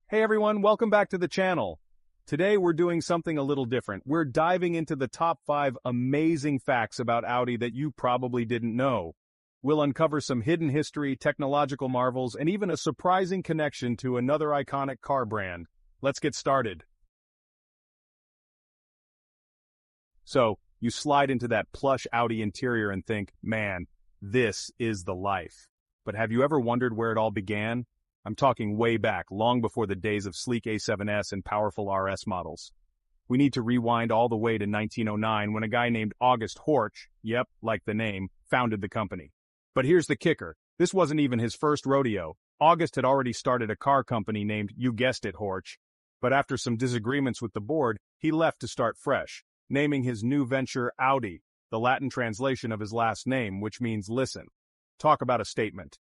Hey everyone, welcome back to the channel. Today we're doing something a little different. We're diving into the top 5 amazing facts about Audi that you probably didn't know. We'll uncover some hidden history, technological marvels, and even a surprising connection to another iconic car brand. Let's get started. So, you slide into that plush Audi interior and think, man, this is the life. But have you ever wondered where it all began? I'm talking way back, long before the days of sleek A7S and powerful RS models. We need to rewind all the way to 1909 when a guy named August Horch, yep, like the name, founded the company. But here's the kicker. This wasn't even his first rodeo. August had already started a car company named, you guessed it, Horch. But after some disagreements with the board, he left to start fresh, naming his new venture Audi, the Latin translation of his last name, which means listen. Talk about a statement.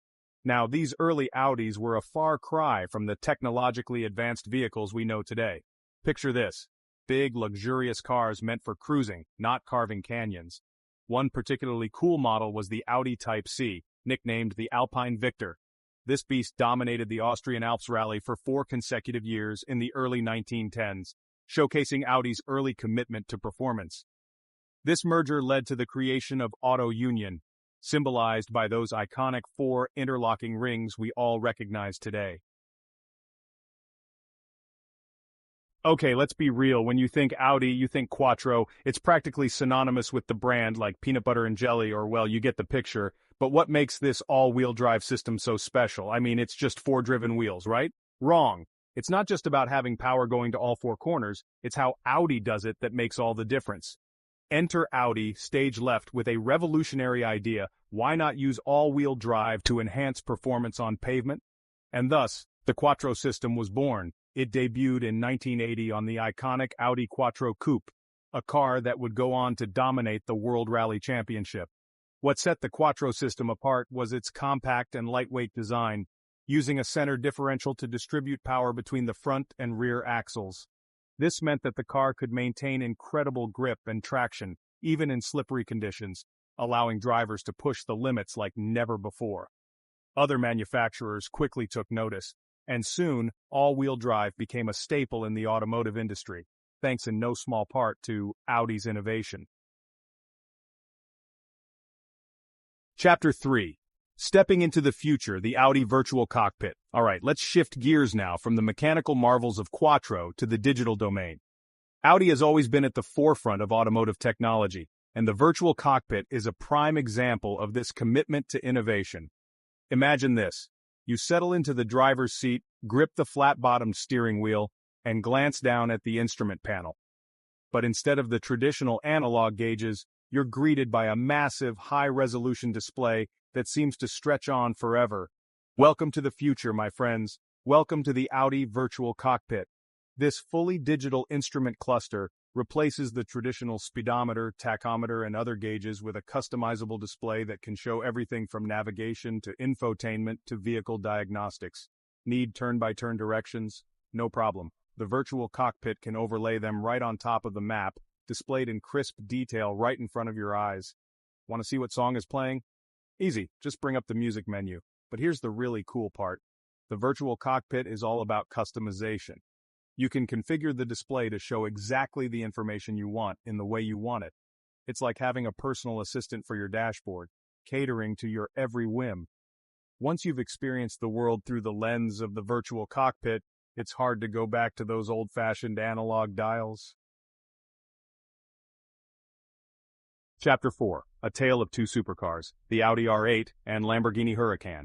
Now, these early Audis were a far cry from the technologically advanced vehicles we know today. Picture this. Big, luxurious cars meant for cruising, not carving canyons. One particularly cool model was the Audi Type C, nicknamed the Alpine Victor. This beast dominated the Austrian Alps rally for 4 consecutive years in the early 1910s, showcasing Audi's early commitment to performance. This merger led to the creation of Auto Union, symbolized by those iconic 4 interlocking rings we all recognize today. Okay, let's be real. When you think Audi, you think Quattro. It's practically synonymous with the brand, like peanut butter and jelly, or well, you get the picture. But what makes this all-wheel drive system so special? I mean, it's just 4 driven wheels, right? Wrong. It's not just about having power going to all 4 corners, it's how Audi does it that makes all the difference. Enter Audi, stage left, with a revolutionary idea. Why not use all-wheel drive to enhance performance on pavement? And thus, the Quattro system was born. It debuted in 1980 on the iconic Audi Quattro Coupe, a car that would go on to dominate the World Rally Championship. What set the Quattro system apart was its compact and lightweight design, using a center differential to distribute power between the front and rear axles. This meant that the car could maintain incredible grip and traction, even in slippery conditions, allowing drivers to push the limits like never before. Other manufacturers quickly took notice, and soon, all-wheel drive became a staple in the automotive industry, thanks in no small part to Audi's innovation. Chapter 3. Stepping into the future, the Audi Virtual Cockpit. Alright, let's shift gears now from the mechanical marvels of Quattro to the digital domain. Audi has always been at the forefront of automotive technology, and the Virtual Cockpit is a prime example of this commitment to innovation. Imagine this. You settle into the driver's seat, grip the flat-bottomed steering wheel, and glance down at the instrument panel. But instead of the traditional analog gauges, you're greeted by a massive, high-resolution display that seems to stretch on forever. Welcome to the future, my friends. Welcome to the Audi Virtual Cockpit. This fully digital instrument cluster replaces the traditional speedometer, tachometer, and other gauges with a customizable display that can show everything from navigation to infotainment to vehicle diagnostics. Need turn-by-turn directions? No problem. The Virtual Cockpit can overlay them right on top of the map, displayed in crisp detail right in front of your eyes. Want to see what song is playing? Easy, just bring up the music menu. But here's the really cool part. The Virtual Cockpit is all about customization. You can configure the display to show exactly the information you want in the way you want it. It's like having a personal assistant for your dashboard, catering to your every whim. Once you've experienced the world through the lens of the Virtual Cockpit, it's hard to go back to those old-fashioned analog dials. Chapter 4. A Tale of Two Supercars, the Audi R8 and Lamborghini Huracan.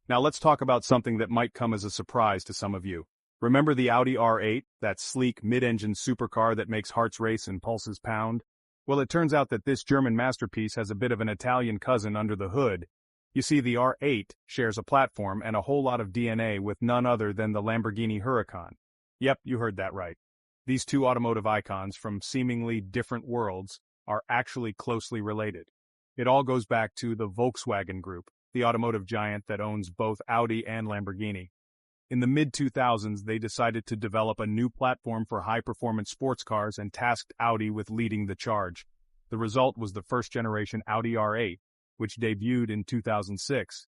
Now let's talk about something that might come as a surprise to some of you. Remember the Audi R8, that sleek mid-engine supercar that makes hearts race and pulses pound? Well, it turns out that this German masterpiece has a bit of an Italian cousin under the hood. You see, the R8 shares a platform and a whole lot of DNA with none other than the Lamborghini Huracan. Yep, you heard that right. These two automotive icons from seemingly different worlds are actually closely related. It all goes back to the Volkswagen Group, the automotive giant that owns both Audi and Lamborghini. In the mid-2000s, they decided to develop a new platform for high-performance sports cars and tasked Audi with leading the charge. The result was the first-generation Audi R8, which debuted in 2006.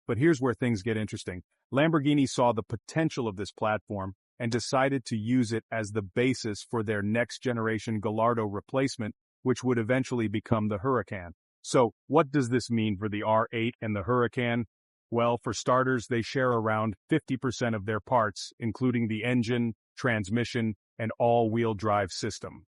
But here's where things get interesting. Lamborghini saw the potential of this platform and decided to use it as the basis for their next-generation Gallardo replacement, which would eventually become the Huracan. So, what does this mean for the R8 and the Huracan? Well, for starters, they share around 50% of their parts, including the engine, transmission, and all-wheel drive system.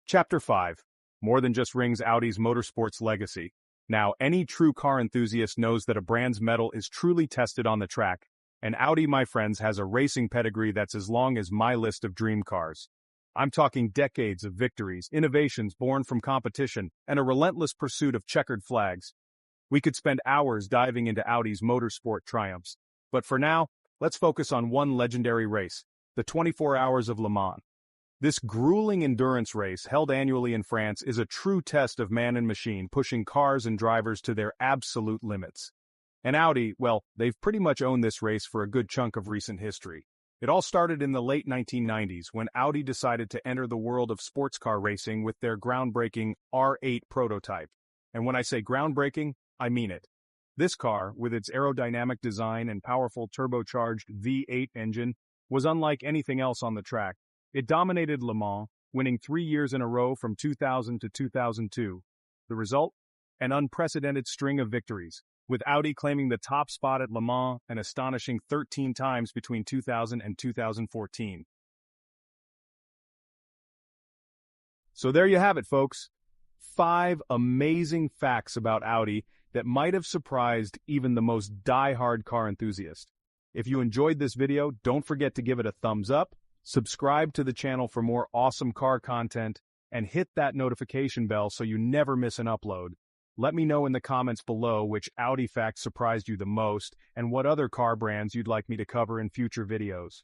Chapter 5. More than just rings Audi's Motorsports legacy. Now, any true car enthusiast knows that a brand's mettle is truly tested on the track, and Audi, my friends, has a racing pedigree that's as long as my list of dream cars. I'm talking decades of victories, innovations born from competition, and a relentless pursuit of checkered flags. We could spend hours diving into Audi's motorsport triumphs, but for now, let's focus on one legendary race, the 24 Hours of Le Mans. This grueling endurance race, held annually in France, is a true test of man and machine, pushing cars and drivers to their absolute limits. And Audi, well, they've pretty much owned this race for a good chunk of recent history. It all started in the late 1990s when Audi decided to enter the world of sports car racing with their groundbreaking R8 prototype. And when I say groundbreaking, I mean it. This car, with its aerodynamic design and powerful turbocharged V8 engine, was unlike anything else on the track. It dominated Le Mans, winning 3 years in a row from 2000 to 2002. The result? An unprecedented string of victories, with Audi claiming the top spot at Le Mans an astonishing 13 times between 2000 and 2014. So there you have it, folks. 5 amazing facts about Audi that might have surprised even the most die-hard car enthusiast. If you enjoyed this video, don't forget to give it a thumbs up, subscribe to the channel for more awesome car content, and hit that notification bell so you never miss an upload. Let me know in the comments below which Audi fact surprised you the most and what other car brands you'd like me to cover in future videos.